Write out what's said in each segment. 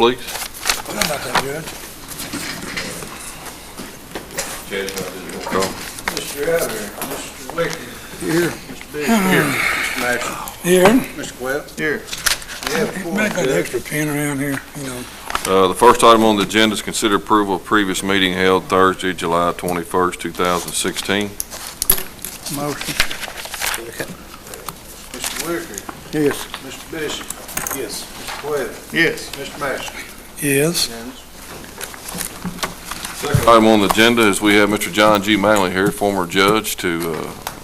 please. How about that, Judge? Call. Mr. Elder, Mr. Wicked, Here. Mr. Bishop, here. Mr. Maxwell, Here. Mr. Webb. Here. You have a quorum, Might got an Judge. extra pen around here, you know. The first item on the agenda is consider approval of previous meeting held Thursday, July 21st, 2016. Motion. Mr. Wicked, Yes. Mr. Bishop. Yes. Mr. Webb. Yes. Mr. Maxwell. Yes. Unanimous. Second item on the agenda is we have Mr. John G. Manley here, former judge, to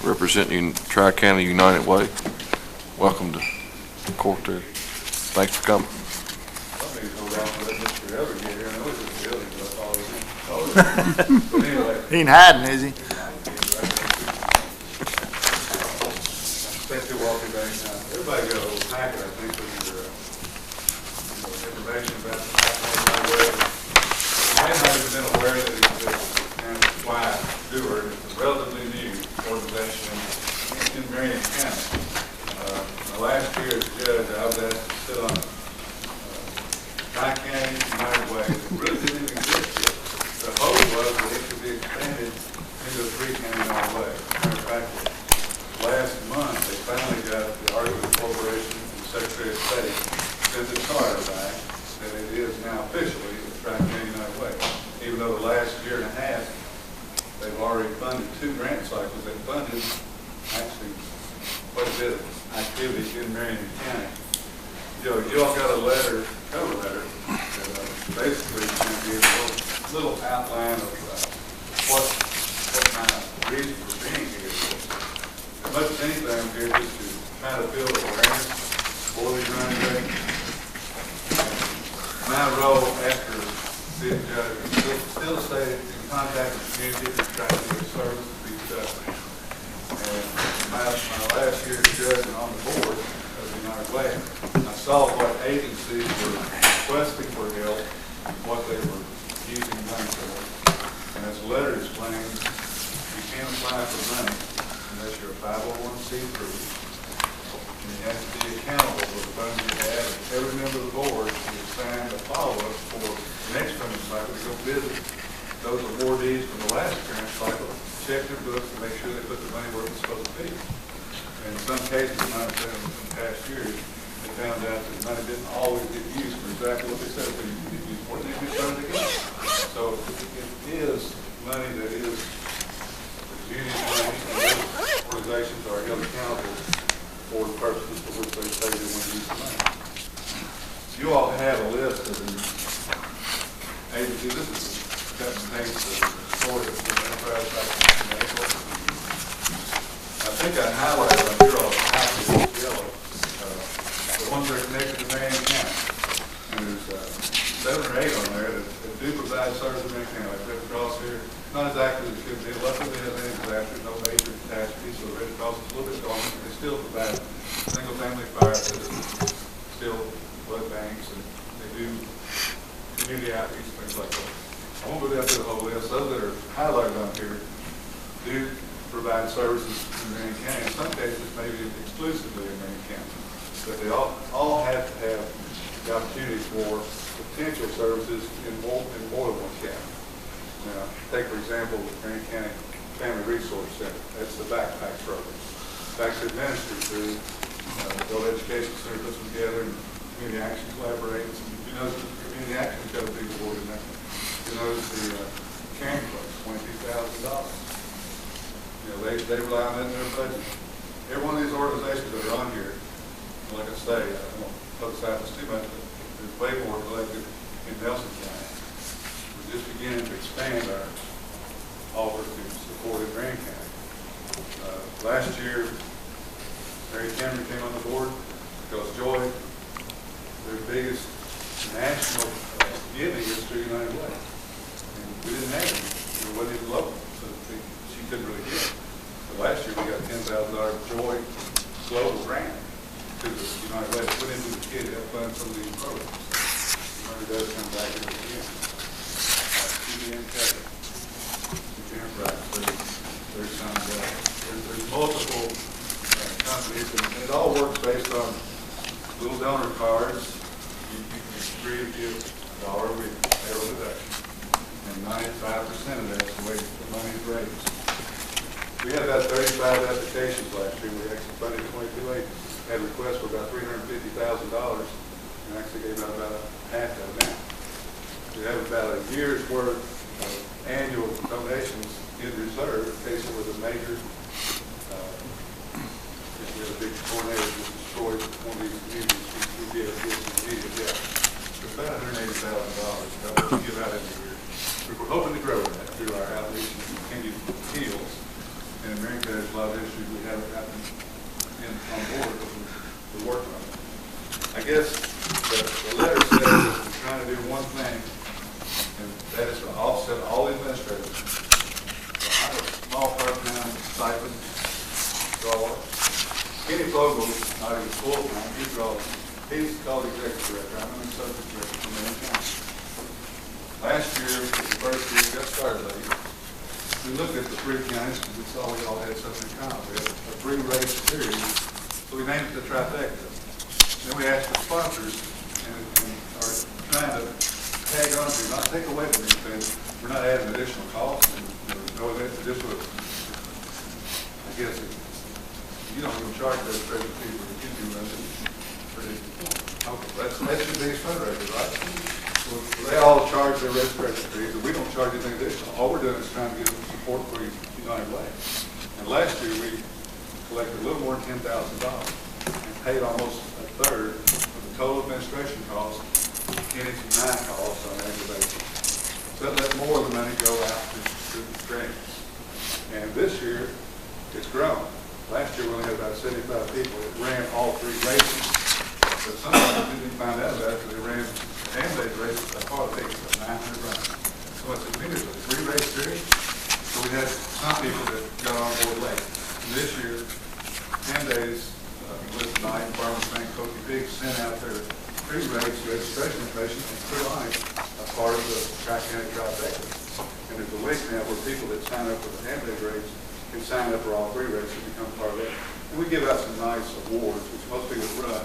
represent Tri-County United Way. Welcome to court there. Thanks for coming. He ain't hiding, is he? Thank you, Walter. Everybody got a little packet, I think, with your information about the Tri-County Way. You may not have been aware that it's and why Stewart is a relatively new organization in Marion County. My last year as judge, I was asked to sit on Tri-County United Way. It really didn't even exist yet. The hope was that it could be expanded into a three-county United Way. Matter of fact, last month, they finally got the Argument Corporation and Secretary of State sent the charter back that it is now officially the Tri-County United Way. Even though the last year and a half, they've already funded 2 grant cycles. They funded actually quite a bit of activity in Marion County. You all got a letter, cover letter, that basically can give a little outline of what my reason for being here is. As much as anything, I'm here just to try to build awareness for these running rates. My role after being judge is still to stay in contact with the community and try to get service to be productive. And my last year as judge and on the board of the United Way, I saw what agencies were requesting for help and what they were using money for. And as the letter explains, you can't apply for money unless you're a 501c3, and you have to be accountable for the funds you have. And every member of the board is assigned a follow-up for the next funding cycle to go visit those awardees from the last grant cycle, check their books, and make sure they put the money where it's supposed to be. And in some cases, I've been in past years, they found out that the money didn't always get used for exactly what they said they get used for, and they get started again. So it is money that is union money, and those organizations are held accountable for the purposes for which they say they want to use the money. You all have a list of the agencies. This is got some names of sort of the enterprise back in April. I think I highlighted on your all copy of yellow. The ones that are connected to Marion County. And there's 7 or 8 on there that do provide service in Marion County. Like Red Cross here, not as active as it should be. Luckily, they have any disaster, no major catastrophes, so Red Cross is a little bit dormant, but they still provide single-family fire systems, still blood banks, and they do community outreach, things like that. I won't go down through the whole list. Those that are highlighted on here do provide services in Marion County. In some cases, maybe exclusively in Marion County. But they all have to have the opportunity for potential services in more than one county. Now, take for example, the Marion County Family Resource Center. That's the backpack program. It's actually administered through the Adult Education Center, puts them together, and Community Action collaborates. You know, the Community Action's got a big award in that. You know, the caring place, $22,000. You know, they rely on that in their budget. Every one of these organizations that are on here, like I say, I don't publicize this too much, but there's way more collected in Nelson County. We're just beginning to expand our offer to support in Marion County. Last year, Mary Cameron came on the board because Joy, their biggest national giving is through United Way. And we didn't have it. It wasn't even local, so she couldn't really get it. So last year, we got $10,000 Joy Global Grant to the United Way to put into the kid to help fund some of these programs. The money does come back into the end. TBNK, there's some, there's multiple companies, and it all works based on little donor cards. You can agreed to give $1 a week payroll deduction, and 95% of that's the way the money is raised. We had about 35 applications last year. We actually funded 22 agents. Had requests for about $350,000, and actually gave out about half that amount. We have about a year's worth of annual donations in reserve in case there was a major, if we had a big tornado that destroyed one of these communities, we give this immediate help. It's about $180,000 that we give out every year. We're hoping to grow that through our outreach and continued appeals. And in Marion, there's a lot of issues we haven't gotten on board, but we're working on it. I guess the letter says that we're trying to do one thing, and that is to offset all administrators. So I'm a small part-time stipend drawer. Kenny Fogle, not even full-time, he draws. He's called executive director. I'm an associate director from Marion County. Last year, was the first year we got started late. We looked at the 3 counties because we saw we all had something in common. We had a 3-race series, so we named it the trifecta. Then we asked the sponsors and are trying to tag on to, not take away from anything. We're not adding additional costs. And no, this was, I guess, you don't even charge those credit people that you do run it. That's your biggest fundraiser, right? Well, they all charge their registration fees, and we don't charge anything additional. All we're doing is trying to give them support for United Way. And last year, we collected a little more than $10,000 and paid almost a third of the total administration cost, getting some 9 calls on an annual basis. So that let more of the money go out to student grants. And this year, it's grown. Last year, we only had about 75 people that ran all 3 races. But some of them didn't find out about it because they ran Hand-Days races by far the biggest, about 900 runs. So it's immediately a 3-race series. So we had some people that got on board late. And this year, Hand-Days, Elizabeth Knight, Farmers Bank, Koki Big sent out their pre-race registration information and put on it as part of the Tri-County Trifecta. And there's a link now where people that sign up for the Hand-Days race can sign up for all 3 races and become part of that. And we give out some nice awards, which most people run.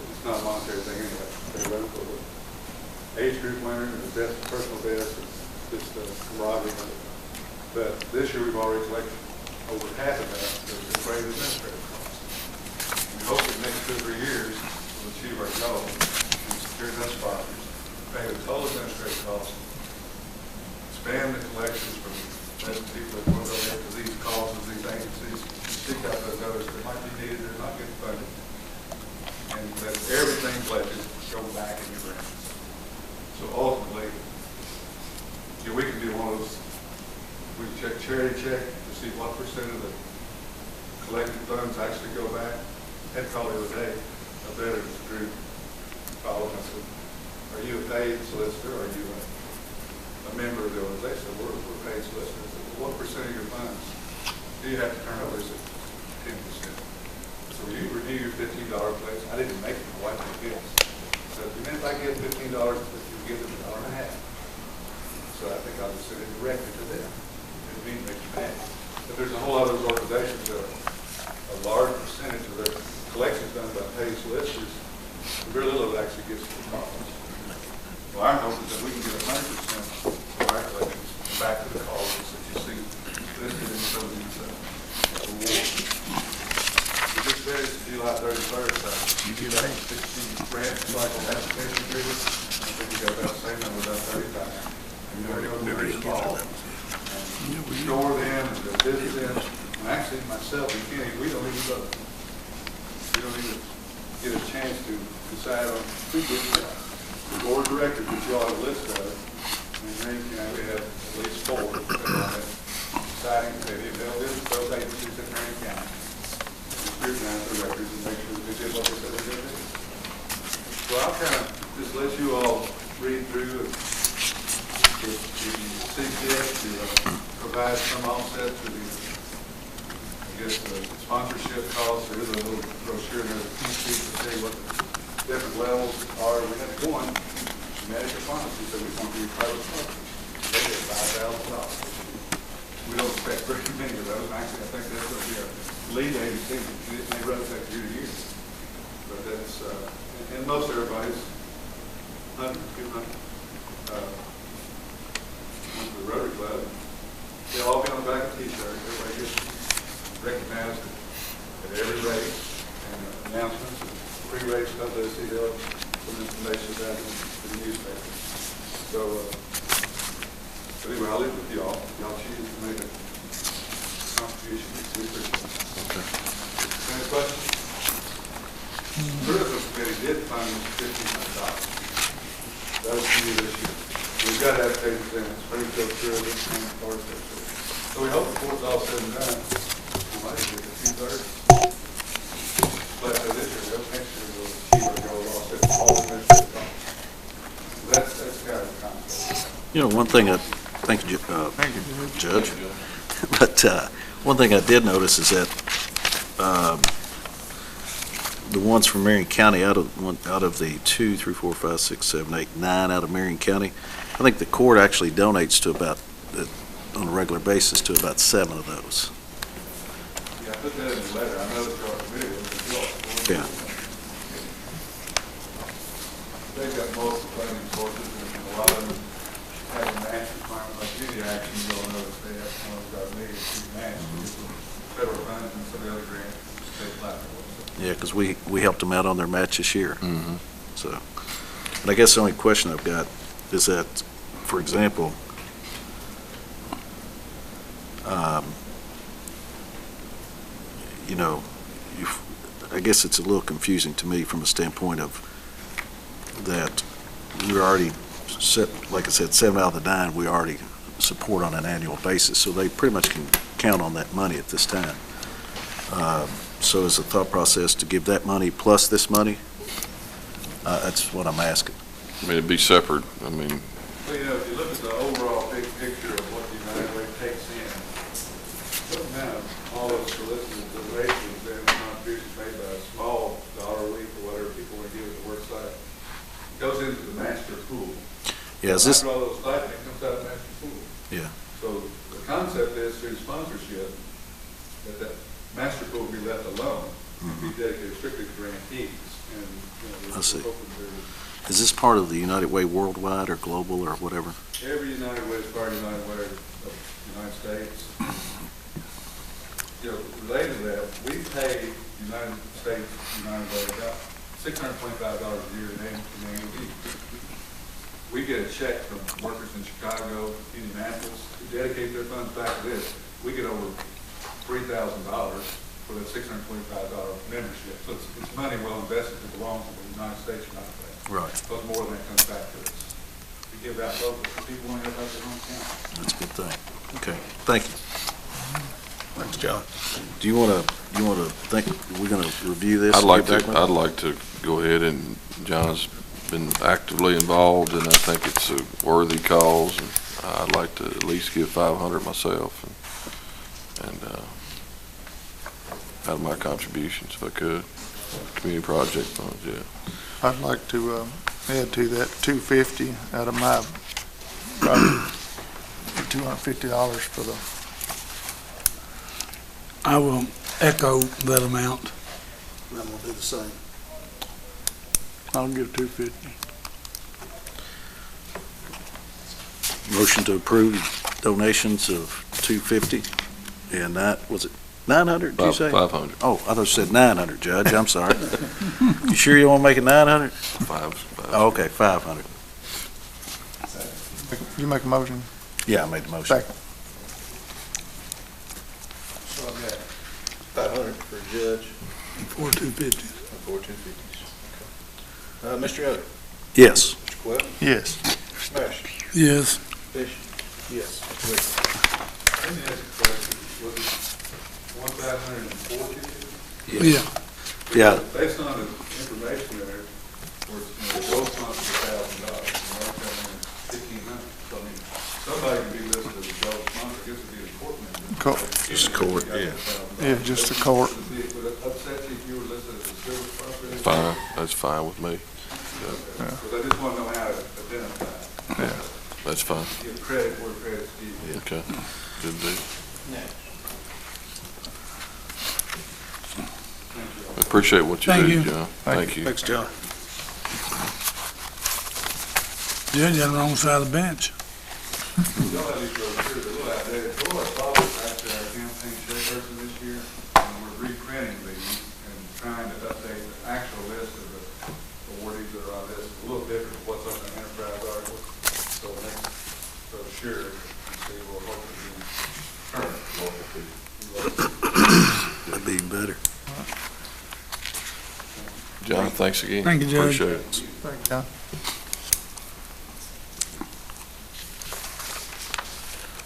It's not a monetary thing anyway. They run for the age group winner and the best personal best. It's just camaraderie. But this year we've already collected over half of that to grade administrative costs. We hope that the next 2 or 3 years we'll achieve our goal and secure enough sponsors, pay the total administrative costs, expand the collections from letting people that want to go there to these causes, these agencies, and seek out those others that might be needed or not getting funded. And that everything pledges go back in your grants. So ultimately, we can do one of those, we check charity check to see what percent of the collected funds actually go back. Ed called the other day, a veterans group called and I said, are you a paid solicitor? Are you a member of the organization? We're paid solicitors. I said, well, what percent of your funds do you have to turn over? They said, 10%. So you renew your $15 place. I didn't make it. My wife did this. So if I give $15, you give them $1.50. So I think I'll just send it directly to them. It means make you mad. But there's a whole lot of those organizations that a large percentage of their collections done by paid solicitors, and very little of it actually gets to the cause. Well, our hope is that we can get 100% of our collections back to the causes that you see listed in some of these awards. We just finished July 31st. You get 16 grant cycle application agreement. I think we got about the same number, about 35. And we're going to be involved. And we store them and visit them. And actually, myself and Kenny, we don't even vote. We don't even get a chance to decide on who gets that. The board of directors, which you all have a list of, in Marion County, we have at least 4 that are deciding committee. They'll visit those agencies in Marion County and scrutinize the records and make sure that they did what they said they did. So I'll kind of just let you all read through and if you see fit to provide some offset to the, I guess, the sponsorship costs. There is a little brochure there that keeps to say what the different levels are. We had one, Medicare Pharmacy, said we want to be private sponsors. They get $5,000. We don't expect very many of those. Actually, I think that's going to be our lead agency. They rotate year to year. But that's, and most everybody's 100, 200, went to the Rotary Club. They'll all be on the back of a t-shirt. Everybody gets recognized at every race and announcements, pre-race, publicity, they'll put information out in the newspaper. So, but anyway, I'll leave it with y'all. Y'all choose to make a contribution. We appreciate it. Okay. Any questions? Tourism committee did fund $1,500. That was for you this year. We've got applications in Springfield Tourism and Forest Tourism. So we hope before it's all said and done, we might get a few thirds. But this year, next year, we'll achieve our goal all set, all the measures. That's kind of the concept. You know, one thing thank you, Judge. But one thing I did notice is that the ones from Marion County, out of the 2, 3, 4, 5, 6, 7, 8, 9 out of Marion County, I think the court actually donates to about, on a regular basis, to about 7 of those. Yeah, I put that in the letter. I know that y'all committed with the Yeah. They've got multiple funding sources, and a lot of them have a match requirement, like city action, you'll notice they have one of those million to match, federal funds and some of the other grants, state platforms. Yeah, because we helped them out on their match this year. Mm-hmm. So, and I guess the only question I've got is that, for example, you know, I guess it's a little confusing to me from a standpoint of that we're already set, like I said, 7 out of the 9 we already support on an annual basis, so they pretty much can count on that money at this time. So is the thought process to give that money plus this money? That's what I'm asking. I mean, it'd be separate. I mean, Well, you know, if you look at the overall big picture of what the United Way takes in, now, all those solicited donations and contributions made by a small dollar a week or whatever people want to give at the work site, goes into the master pool. Yeah, is this, After all those stipends, it comes out of the master pool. Yeah. So the concept is through sponsorship, that master pool be left alone, and be dedicated strictly to grantees. And, you know, I see. we're hoping to is this part of the United Way Worldwide or Global or whatever? every United Way is part of the United Way of the United States. You know, related to that, we pay United States United Way about $625 a year in annual fees. We get a check from workers in Chicago, Indianapolis, who dedicate their funds back to this. We get over $3,000 for that $625 membership. So it's money well invested that belongs to the United States United Way. Right. Because more than that comes back to us. We give out local, so people want to help out their own county. That's a good thing. Okay, thank you. Thanks, John. Do you want to think, we're going to review this? I'd and like get to, back on it? I'd like to go ahead, and John's been actively involved, and I think it's a worthy cause, and I'd like to at least give 500 myself, and out of my contributions, if I could. Community project funds, yeah. I'd like to add to that 250 out of my, probably $250 for the, I will echo that amount. I'm gonna do the same. I'll give 250. Motion to approve donations of 250, and that, was it 900, did you say? 500. Oh, I thought you said 900, Judge, I'm sorry. You sure you want to make it 900? Five. Oh, okay, 500. You make a motion? Yeah, I made the motion. Second. So I got 500 for Judge, For 250. and 4 250s. Mr. Elliott, Yes. Mr. Quell, Yes. Smash, Yes. Fish. Yes. Mr. Wiggins. Let me ask a question. Was it 1,540? Yeah. Yeah. Based on the information there, where it's, you know, the gold sponsor $1,000, and our government is $1,500. So I mean, somebody can be listed as a gold sponsor, I guess it'd be a court member. Just court, yeah. Yeah, just the court. Would it upset you if you were listed as a silver sponsor? Fine, that's fine with me. Because I just want to know how to identify. Yeah. That's fine. Give credit where credit's due. Okay, good deal. I appreciate what you Thank do, you. John. Thank you. Thanks, John. Judge on the wrong side of the bench. Y'all have these brochures, a little outdated. What I thought was actually our campaign chairperson this year, and we're reprinting these and trying to update the actual list of the awardees that are on this. A little different from what's on the enterprise article. So next brochure, you see, will hopefully be current local people. That'd be better. John, thanks again. Thank you, Judge. Appreciate it. Thank you, John.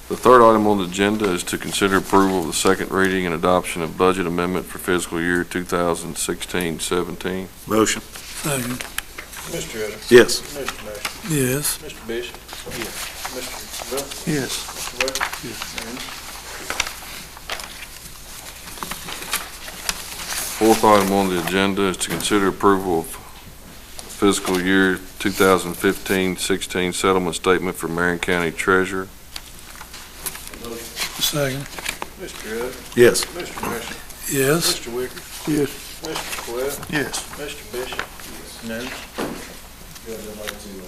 The third item on the agenda is to consider approval of the second reading and adoption of budget amendment for fiscal year 2016-17. Motion. Second. Mr. Evans? Yes. Mr. Mayor? Yes. Mr. Bishop? Yes. Mr. Bell? Yes. Mr. Wade? Yes. Fourth item on the agenda is to consider approval of fiscal year 2015-16 settlement statement for Marion County Treasurer. Second. Mr. Evans? Yes. Mr. Mayor? Yes. Mr. Wicker? Yes. Mr. Webb? Yes. Mr. Bishop? Yes.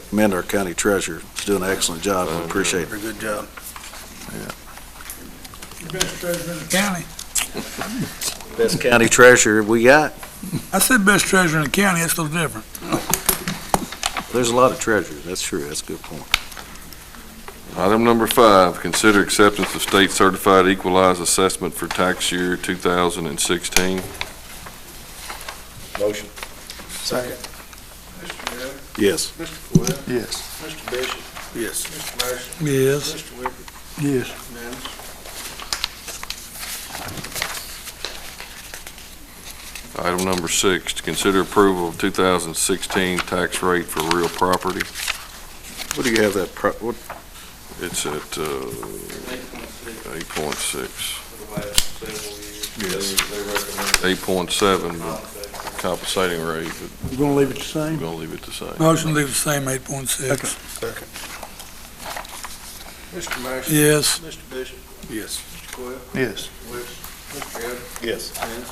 Commend our county treasurer. He's doing an excellent job. We appreciate it. Very good job. Best treasurer in the county. Best county treasurer we got. I said best treasurer in the county, that's a little different. There's a lot of treasurers. That's true. That's a good point. Item number 5, consider acceptance of state certified equalized assessment for tax year 2016. Motion. Second. Mr. Evans? Yes. Mr. Webb? Yes. Mr. Bishop? Yes. Mr. Marshall? Yes. Mr. Wicker? Yes. Unanimous? Item number 6, to consider approval of 2016 tax rate for real property. What do you have that, what, It's at 8.6. For the last several years. Yes. They recommend 8.7, but compensating rate, but We're gonna leave it the we're same? going to leave it the same. Motion leave the same, 8.6. Mr. Marshall? Yes. Mr. Bishop? Yes. Mr. Coyle? Yes. Mr. Evans? Yes. Unanimous?